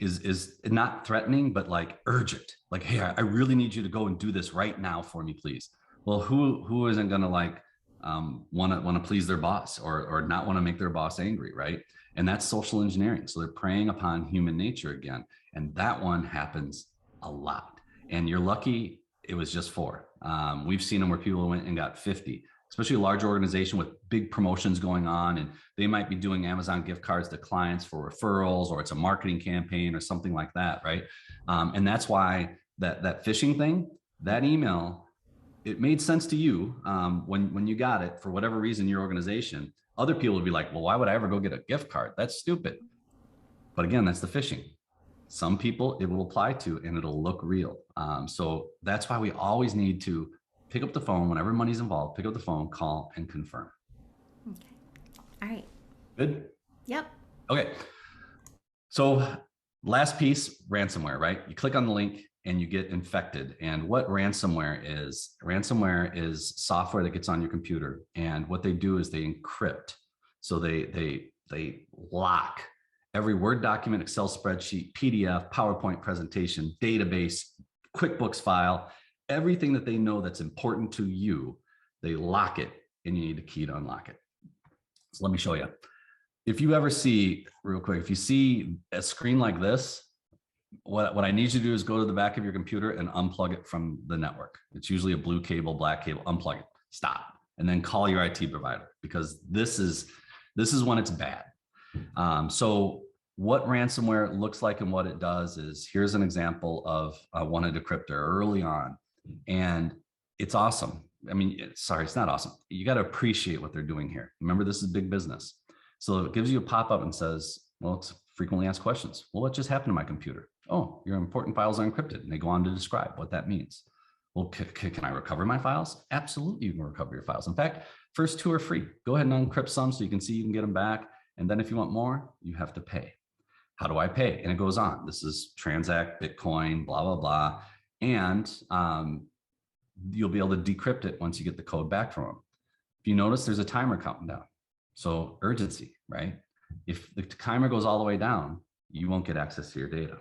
is not threatening, but like urgent. Like, hey, I really need you to go and do this right now for me, please. Well, who isn't going to like want to please their boss or not want to make their boss angry, right? And that's social engineering. So they're preying upon human nature again, and that one happens a lot. And you're lucky it was just 4. We've seen them where people went and got 50, especially a large organization with big promotions going on. And they might be doing Amazon gift cards to clients for referrals, or it's a marketing campaign or something like that, right? And that's why that phishing thing, that email, it made sense to you when you got it for whatever reason, your organization. Other people would be like, well, why would I ever go get a gift card? That's stupid. But again, that's the phishing. Some people it will apply to and it'll look real. So that's why we always need to pick up the phone whenever money's involved, pick up the phone, call, and confirm. Okay. All right. Good. Yep. Okay. So last piece, ransomware, right? You click on the link and you get infected. And what ransomware is software that gets on your computer. And what they do is they encrypt. So they lock every Word document, Excel spreadsheet, PDF, PowerPoint presentation, database, QuickBooks file, everything that they know that's important to you, they lock it, and you need a key to unlock it. So let me show you. If you ever see, real quick, if you see a screen like this, what I need you to do is go to the back of your computer and unplug it from the network. It's usually a blue cable, black cable, unplug it, stop, and then call your IT provider, because this is when it's bad. So what ransomware looks like and what it does is, here's an example of one decryptor early on, and it's awesome. I mean, sorry, it's not awesome. You got to appreciate what they're doing here. Remember, this is big business. So it gives you a pop-up and says, well, it's frequently asked questions. Well, what just happened to my computer? Oh, your important files are encrypted. And they go on to describe what that means. Well, can I recover my files? Absolutely, you can recover your files. In fact, first 2 are free. Go ahead and unencrypt some so you can see you can get them back. And then if you want more, you have to pay. How do I pay? And it goes on. This is transact, Bitcoin, blah, blah, blah. And you'll be able to decrypt it once you get the code back from them. If you notice, there's a timer counting down. So urgency, right? If the timer goes all the way down, you won't get access to your data.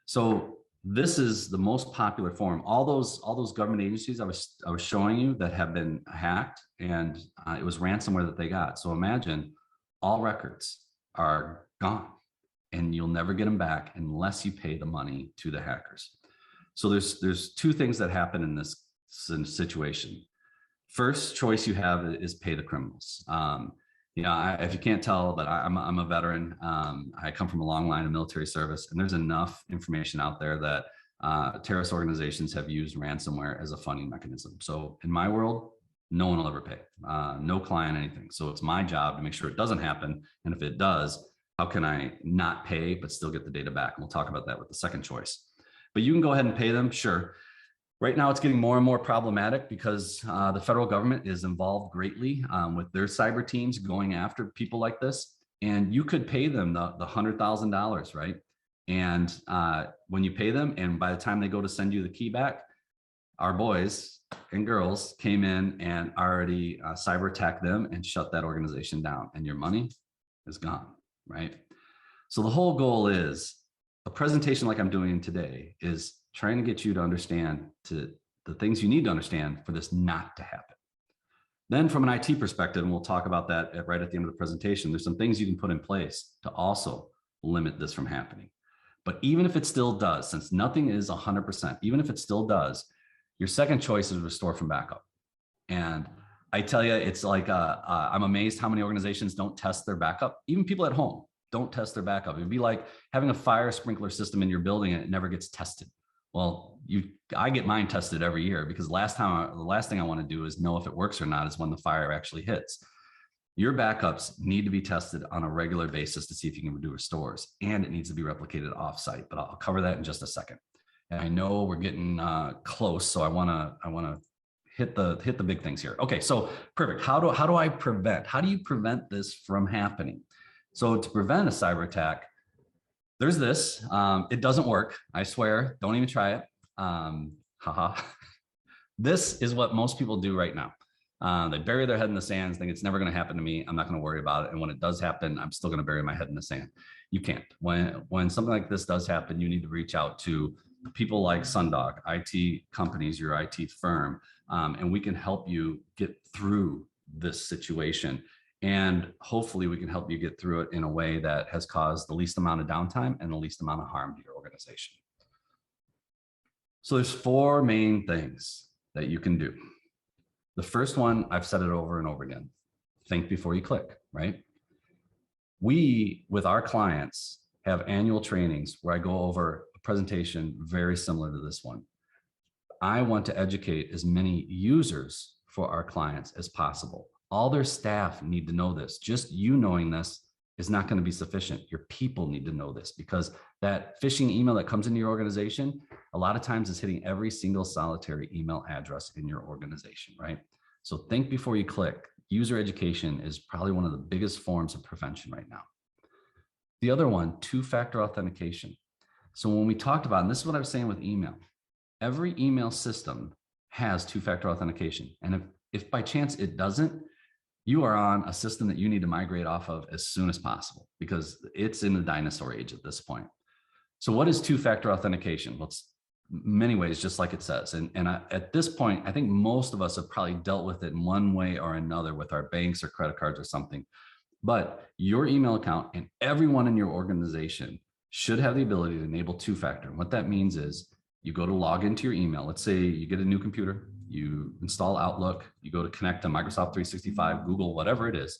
So this is the most popular form. All those government agencies I was showing you that have been hacked, and it was ransomware that they got. So imagine all records are gone, and you'll never get them back unless you pay the money to the hackers. So there's two things that happen in this situation. First choice you have is pay the criminals. If you can't tell, but I'm a veteran. I come from a long line of military service, and there's enough information out there that terrorist organizations have used ransomware as a funding mechanism. So in my world, no one will ever pay, no client, anything. So it's my job to make sure it doesn't happen. And if it does, how can I not pay, but still get the data back? And we'll talk about that with the second choice. But you can go ahead and pay them, sure. Right now, it's getting more and more problematic because the federal government is involved greatly with their cyber teams going after people like this. And you could pay them the $100,000, right? And when you pay them, and by the time they go to send you the key back, our boys and girls came in and already cyber attacked them and shut that organization down, and your money is gone, right? So the whole goal is a presentation like I'm doing today is trying to get you to understand the things you need to understand for this not to happen. Then from an IT perspective, and we'll talk about that right at the end of the presentation, there's some things you can put in place to also limit this from happening. But even if it still does, since nothing is 100%, even if it still does, your second choice is restore from backup. And I tell you, it's like, I'm amazed how many organizations don't test their backup. Even people at home don't test their backup. It'd be like having a fire sprinkler system in your building and it never gets tested. Well, I get mine tested every year because the last thing I want to do is know if it works or not is when the fire actually hits. Your backups need to be tested on a regular basis to see if you can do restores, and it needs to be replicated offsite. But I'll cover that in just a second. And I know we're getting close, so I want to hit the big things here. Okay, so perfect. How do I prevent? How do you prevent this from happening? So to prevent a cyber attack, there's this. It doesn't work. I swear. Don't even try it. Haha. This is what most people do right now. They bury their head in the sand, think it's never going to happen to me. I'm not going to worry about it. And when it does happen, I'm still going to bury my head in the sand. You can't. When something like this does happen, you need to reach out to people like Sundog, IT companies, your IT firm, and we can help you get through this situation. And hopefully we can help you get through it in a way that has caused the least amount of downtime and the least amount of harm to your organization. So there's four main things that you can do. The first one, I've said it over and over again. Think before you click, right? We, with our clients, have annual trainings where I go over a presentation very similar to this one. I want to educate as many users for our clients as possible. All their staff need to know this. Just you knowing this is not going to be sufficient. Your people need to know this, because that phishing email that comes into your organization, a lot of times is hitting every single solitary email address in your organization, right? So think before you click. User education is probably one of the biggest forms of prevention right now. The other one, two-factor authentication. So when we talked about, and this is what I was saying with email, every email system has two-factor authentication. And if by chance it doesn't, you are on a system that you need to migrate off of as soon as possible, because it's in the dinosaur age at this point. So what is two-factor authentication? Well, it's many ways, just like it says. And at this point, I think most of us have probably dealt with it in one way or another with our banks or credit cards or something. But your email account and everyone in your organization should have the ability to enable two-factor. And what that means is you go to log into your email. Let's say you get a new computer, you install Outlook, you go to connect to Microsoft 365, Google, whatever it is,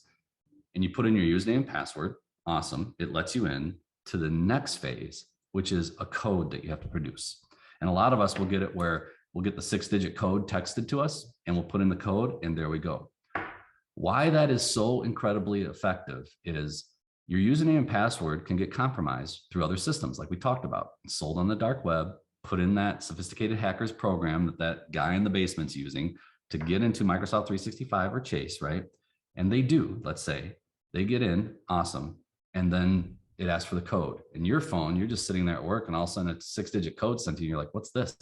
and you put in your username and password. Awesome. It lets you in to the next phase, which is a code that you have to produce. And a lot of us will get it where we'll get the 6-digit code texted to us and we'll put in the code and there we go. Why that is so incredibly effective is your username and password can get compromised through other systems like we talked about, sold on the dark web, put in that sophisticated hackers program that guy in the basement's using to get into Microsoft 365 or Chase, right? And they do, let's say, they get in, awesome. And then it asks for the code. And your phone, you're just sitting there at work and all of a sudden a 6-digit code sent to you. You're like, what's this?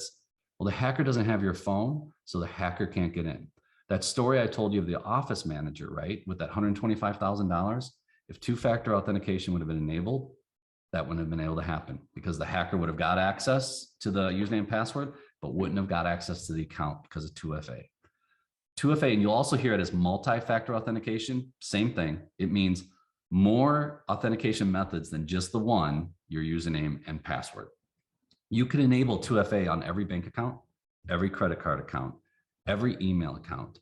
Well, the hacker doesn't have your phone, so the hacker can't get in. That story I told you of the office manager, right? With that $125,000, if two-factor authentication would have been enabled, that wouldn't have been able to happen, because the hacker would have got access to the username and password, but wouldn't have got access to the account because of 2FA. 2FA, and you'll also hear it as multi-factor authentication, same thing. It means more authentication methods than just the one, your username and password. You can enable 2FA on every bank account, every credit card account, every email account,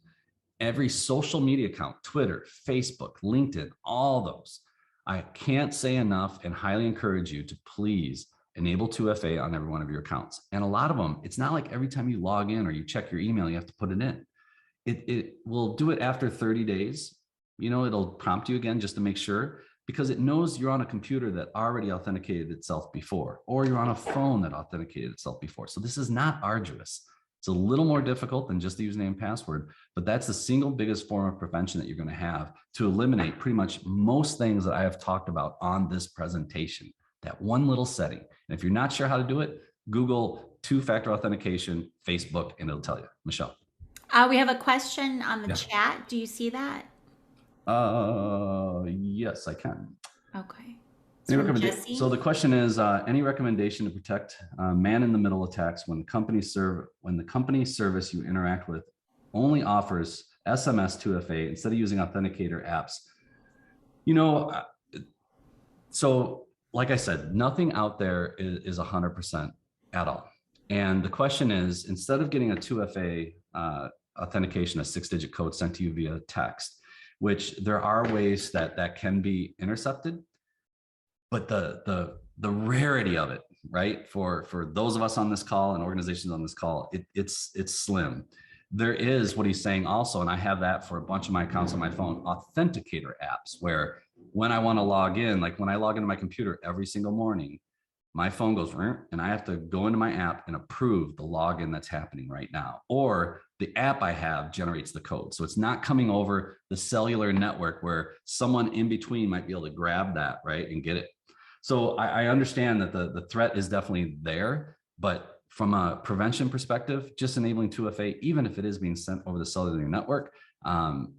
every social media account, Twitter, Facebook, LinkedIn, all those. I can't say enough and highly encourage you to please enable 2FA on every one of your accounts. And a lot of them, it's not like every time you log in or you check your email, you have to put it in. It will do it after 30 days. You know, it'll prompt you again just to make sure, because it knows you're on a computer that already authenticated itself before, or you're on a phone that authenticated itself before. So this is not arduous. It's a little more difficult than just the username and password, but that's the single biggest form of prevention that you're going to have to eliminate pretty much most things that I have talked about on this presentation. That one little setting. And if you're not sure how to do it, Google two-factor authentication, Facebook, and it'll tell you. Michelle. We have a question on the chat. Do you see that? Yes, I can. Okay. So the question is, any recommendation to protect man-in-the-middle attacks when the company service you interact with only offers SMS 2FA instead of using authenticator apps? You know, so like I said, nothing out there is 100% at all. And the question is, instead of getting a 2FA authentication, a 6-digit code sent to you via text, which there are ways that can be intercepted, but the rarity of it, right? For those of us on this call and organizations on this call, it's slim. There is what he's saying also, and I have that for a bunch of my accounts on my phone, authenticator apps, where when I want to log in, like when I log into my computer every single morning, my phone goes and I have to go into my app and approve the login that's happening right now. Or the app I have generates the code. So it's not coming over the cellular network where someone in between might be able to grab that, right, and get it. So I understand that the threat is definitely there, but from a prevention perspective, just enabling 2FA, even if it is being sent over the cellular network,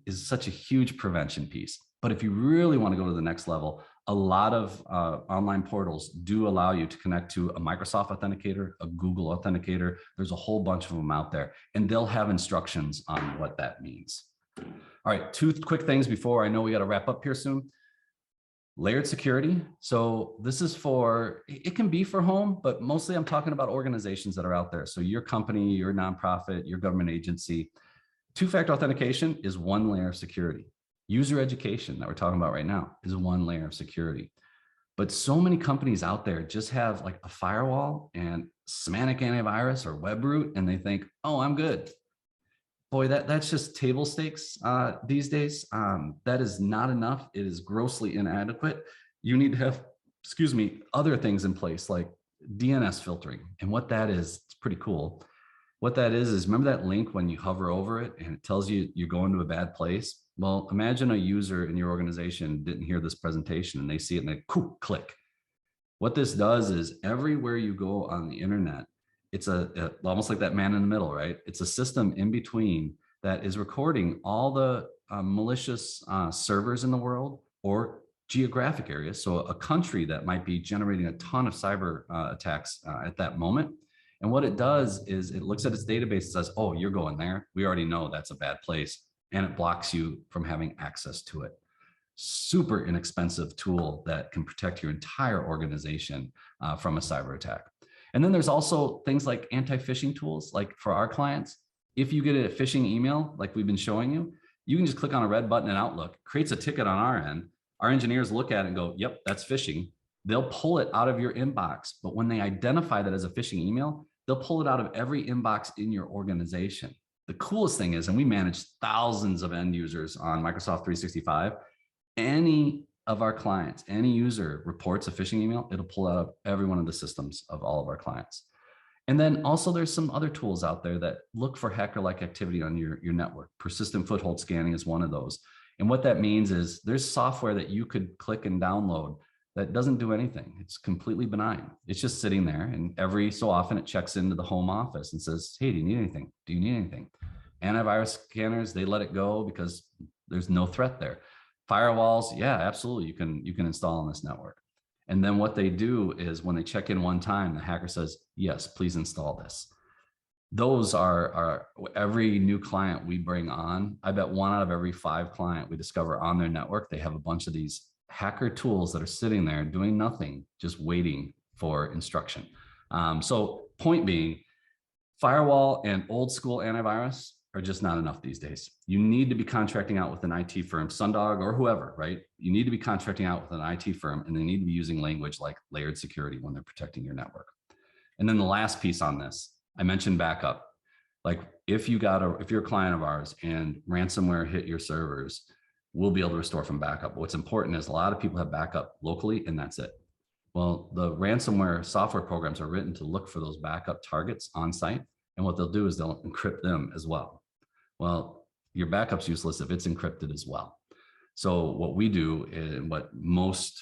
is such a huge prevention piece. But if you really want to go to the next level, a lot of online portals do allow you to connect to a Microsoft Authenticator, a Google Authenticator. There's a whole bunch of them out there, and they'll have instructions on what that means. All right, 2 quick things before I know we got to wrap up here soon. Layered security. So this is it can be for home, but mostly I'm talking about organizations that are out there. So your company, your nonprofit, your government agency. 2-factor authentication is 1 layer of security. User education that we're talking about right now is 1 layer of security. But so many companies out there just have like a firewall and semantic antivirus or web root, and they think, oh, I'm good. Boy, that's just table stakes these days. That is not enough. It is grossly inadequate. You need to have, other things in place like DNS filtering. And what that is, it's pretty cool. What that is remember that link when you hover over it and it tells you you're going to a bad place? Well, imagine a user in your organization didn't hear this presentation and they see it and they click. What this does is everywhere you go on the internet, it's almost like that man in the middle, right? It's a system in between that is recording all the malicious servers in the world or geographic areas. So a country that might be generating a ton of cyber attacks at that moment. And what it does is it looks at its database and says, oh, you're going there. We already know that's a bad place. And it blocks you from having access to it. Super inexpensive tool that can protect your entire organization from a cyber attack. And then there's also things like anti-phishing tools. Like for our clients, if you get a phishing email, like we've been showing you, you can just click on a red button in Outlook, creates a ticket on our end. Our engineers look at it and go, yep, that's phishing. They'll pull it out of your inbox. But when they identify that as a phishing email, they'll pull it out of every inbox in your organization. The coolest thing is, and we manage thousands of end users on Microsoft 365, any of our clients, any user reports a phishing email, it'll pull out of every one of the systems of all of our clients. And then also there's some other tools out there that look for hacker-like activity on your network. Persistent foothold scanning is one of those. And what that means is there's software that you could click and download that doesn't do anything. It's completely benign. It's just sitting there, and every so often it checks into the home office and says, hey, do you need anything? Do you need anything? Antivirus scanners, they let it go because there's no threat there. Firewalls, yeah, absolutely. You can install on this network. And then what they do is when they check in one time, the hacker says, yes, please install this. Those are every new client we bring on. I bet 1 out of every 5 client we discover on their network, they have a bunch of these hacker tools that are sitting there doing nothing, just waiting for instruction. So point being, firewall and old school antivirus are just not enough these days. You need to be contracting out with an IT firm, Sundog or whoever, right? You need to be contracting out with an IT firm, and they need to be using language like layered security when they're protecting your network. And then the last piece on this, I mentioned backup. Like if you're a client of ours and ransomware hit your servers, we'll be able to restore from backup. What's important is a lot of people have backup locally, and that's it. Well, the ransomware software programs are written to look for those backup targets on site. And what they'll do is they'll encrypt them as well. Well, your backup's useless if it's encrypted as well. So what we do, and what most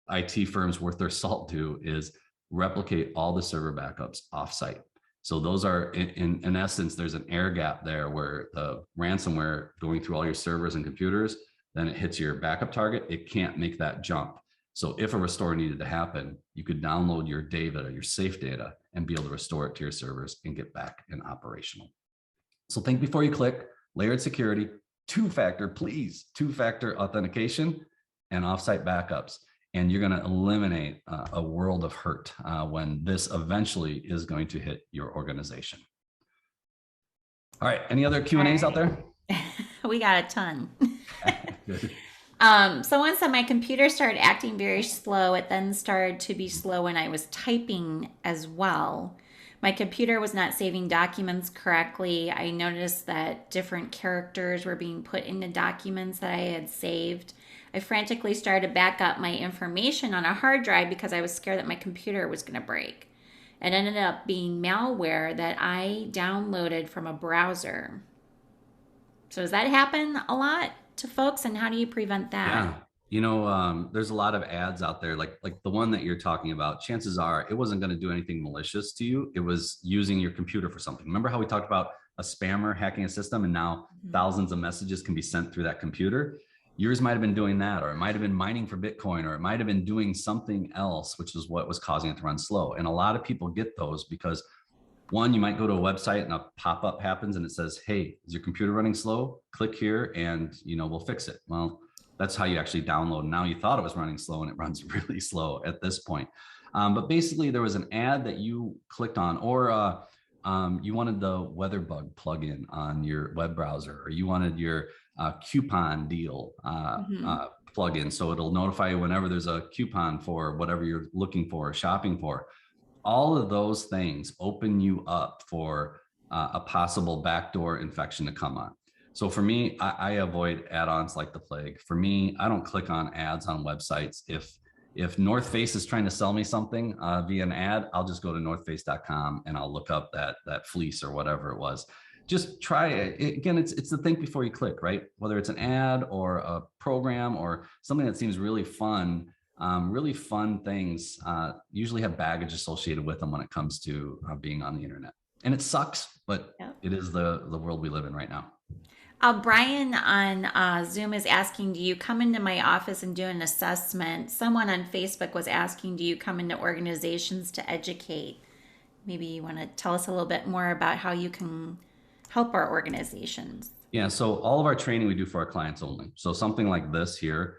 IT firms worth their salt do, is replicate all the server backups offsite. So those are, in essence, there's an air gap there where the ransomware going through all your servers and computers, then it hits your backup target. It can't make that jump. So if a restore needed to happen, you could download your data, your safe data, and be able to restore it to your servers and get back and operational. So think before you click. Layered security, two-factor authentication, and offsite backups. And you're going to eliminate a world of hurt when this eventually is going to hit your organization. All right, any other Q&As out there? We got a ton. Someone said my computer started acting very slow. It then started to be slow when I was typing as well. My computer was not saving documents correctly. I noticed that different characters were being put into documents that I had saved. I frantically started to back up my information on a hard drive because I was scared that my computer was going to break. It ended up being malware that I downloaded from a browser. So does that happen a lot to folks, and how do you prevent that? Yeah. There's a lot of ads out there, like the one that you're talking about. Chances are it wasn't going to do anything malicious to you. It was using your computer for something. Remember how we talked about a spammer hacking a system, and now thousands of messages can be sent through that computer? Yours might have been doing that, or it might have been mining for Bitcoin, or it might have been doing something else, which is what was causing it to run slow. And a lot of people get those because, one, you might go to a website and a pop-up happens and it says, hey, is your computer running slow? Click here and we'll fix it. Well, that's how you actually download. Now you thought it was running slow and it runs really slow at this point. But basically there was an ad that you clicked on, or you wanted the WeatherBug plugin on your web browser, or you wanted your coupon deal plugin. So it'll notify you whenever there's a coupon for whatever you're looking for, shopping for. All of those things open you up for a possible backdoor infection to come on. So for me, I avoid add-ons like the plague. For me, I don't click on ads on websites. If North Face is trying to sell me something via an ad, I'll just go to northface.com and I'll look up that fleece or whatever it was. Just try it. Again, it's the think before you click, right? Whether it's an ad or a program or something that seems really fun. Really fun things usually have baggage associated with them when it comes to being on the internet. And it sucks, but It is the world we live in right now. Brian on Zoom is asking, do you come into my office and do an assessment? Someone on Facebook was asking, do you come into organizations to educate? Maybe you want to tell us a little bit more about how you can help our organizations. Yeah, so all of our training we do for our clients only. So something like this here,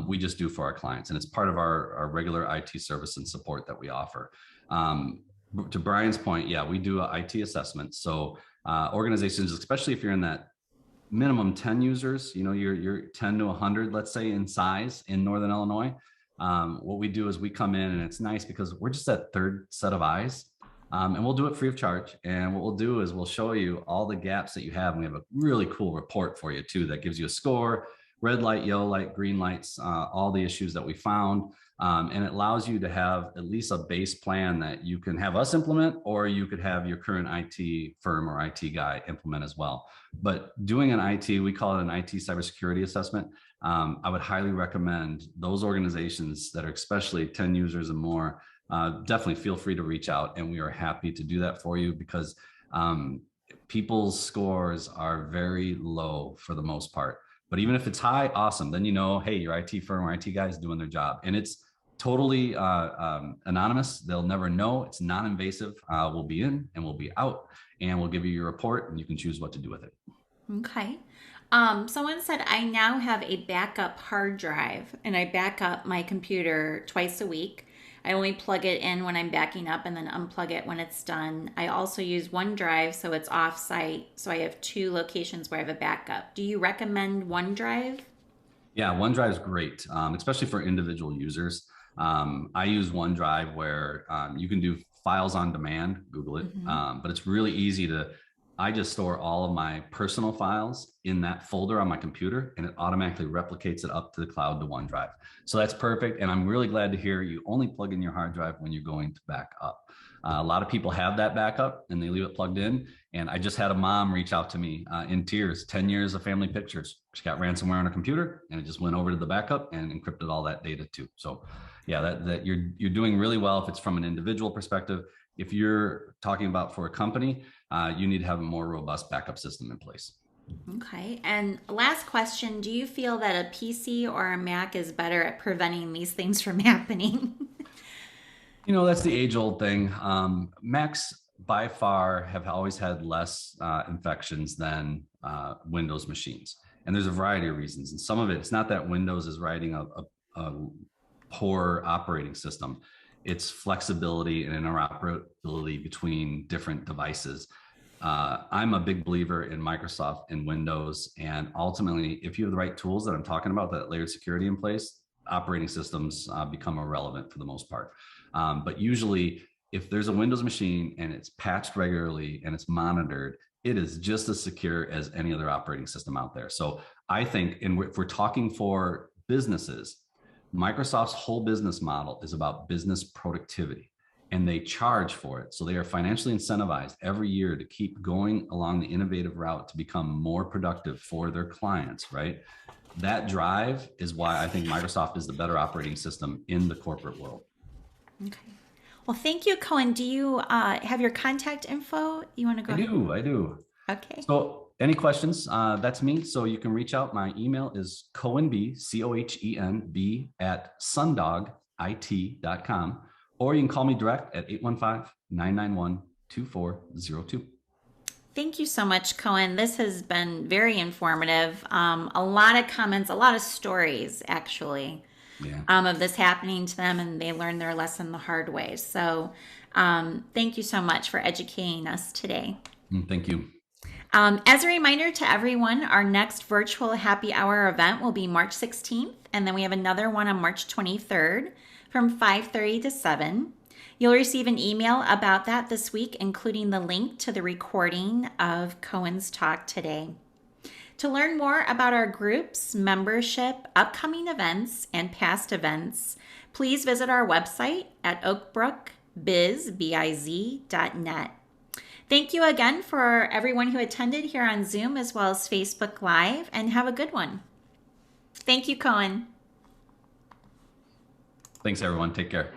we just do for our clients, and it's part of our regular IT service and support that we offer. To Brian's point, yeah, we do an IT assessment. So organizations, especially if you're in that minimum 10 users, you're 10 to 100, let's say, in size in Northern Illinois. What we do is we come in, and it's nice because we're just that third set of eyes. And we'll do it free of charge. And what we'll do is we'll show you all the gaps that you have. And we have a really cool report for you too, that gives you a score, red light, yellow light, green lights, all the issues that we found. And it allows you to have at least a base plan that you can have us implement, or you could have your current IT firm or IT guy implement as well. But doing an IT, we call it an IT cybersecurity assessment. I would highly recommend those organizations that are especially 10 users and more. Definitely feel free to reach out, and we are happy to do that for you, because people's scores are very low for the most part. But even if it's high, awesome. Then hey, your IT firm or IT guy is doing their job, and it's totally anonymous. They'll never know. It's non-invasive. We'll be in and we'll be out, and we'll give you your report, and you can choose what to do with it. Okay. Someone said I now have a backup hard drive and I back up my computer twice a week. I only plug it in when I'm backing up and then unplug it when it's done. I also use OneDrive so it's off site. So I have two locations where I have a backup. Do you recommend OneDrive? Yeah, OneDrive is great, especially for individual users. I use OneDrive where you can do files on demand, Google it, Mm-hmm. but it's really easy to. I just store all of my personal files in that folder on my computer, and it automatically replicates it up to the cloud to OneDrive. So that's perfect. And I'm really glad to hear you only plug in your hard drive when you're going to back up. A lot of people have that backup and they leave it plugged in. And I just had a mom reach out to me in tears, 10 years of family pictures. She got ransomware on her computer and it just went over to the backup and encrypted all that data too. So yeah, that you're doing really well if it's from an individual perspective. If you're talking about for a company, you need to have a more robust backup system in place. Okay. And last question, do you feel that a PC or a Mac is better at preventing these things from happening? That's the age old thing. Macs by far have always had less infections than Windows machines. And there's a variety of reasons. And some of it's not that Windows is writing a poor operating system. It's flexibility and interoperability between different devices. I'm a big believer in Microsoft and Windows. And ultimately, if you have the right tools that I'm talking about, that layered security in place, operating systems become irrelevant for the most part. But usually, if there's a Windows machine and it's patched regularly and it's monitored, it is just as secure as any other operating system out there. So I think, and if we're talking for businesses, Microsoft's whole business model is about business productivity, and they charge for it. So they are financially incentivized every year to keep going along the innovative route to become more productive for their clients, right? That drive is why I think Microsoft is the better operating system in the corporate world. Okay. Well, thank you, Cohen. Do you have your contact info? You want to go I ahead? do. Okay. So any questions? That's me. So you can reach out. My email is Cohenb, COHENB at sundogit.com, or you can call me direct at 815-991-2402. Thank you so much, Cohen. This has been very informative. A lot of comments, a lot of stories, actually, Yeah. of this happening to them, and they learned their lesson the hard way. So, thank you so much for educating us today. Thank you. As a reminder to everyone, our next virtual happy hour event will be March 16th, and then we have another one on March 23rd from 5:30 to 7. You'll receive an email about that this week, including the link to the recording of Cohen's talk today. To learn more about our groups, membership, upcoming events, and past events, please visit our website at oakbrookbiz.net. Thank you again for everyone who attended here on Zoom as well as Facebook Live, and have a good one. Thank you, Cohen. Thanks, everyone. Take care.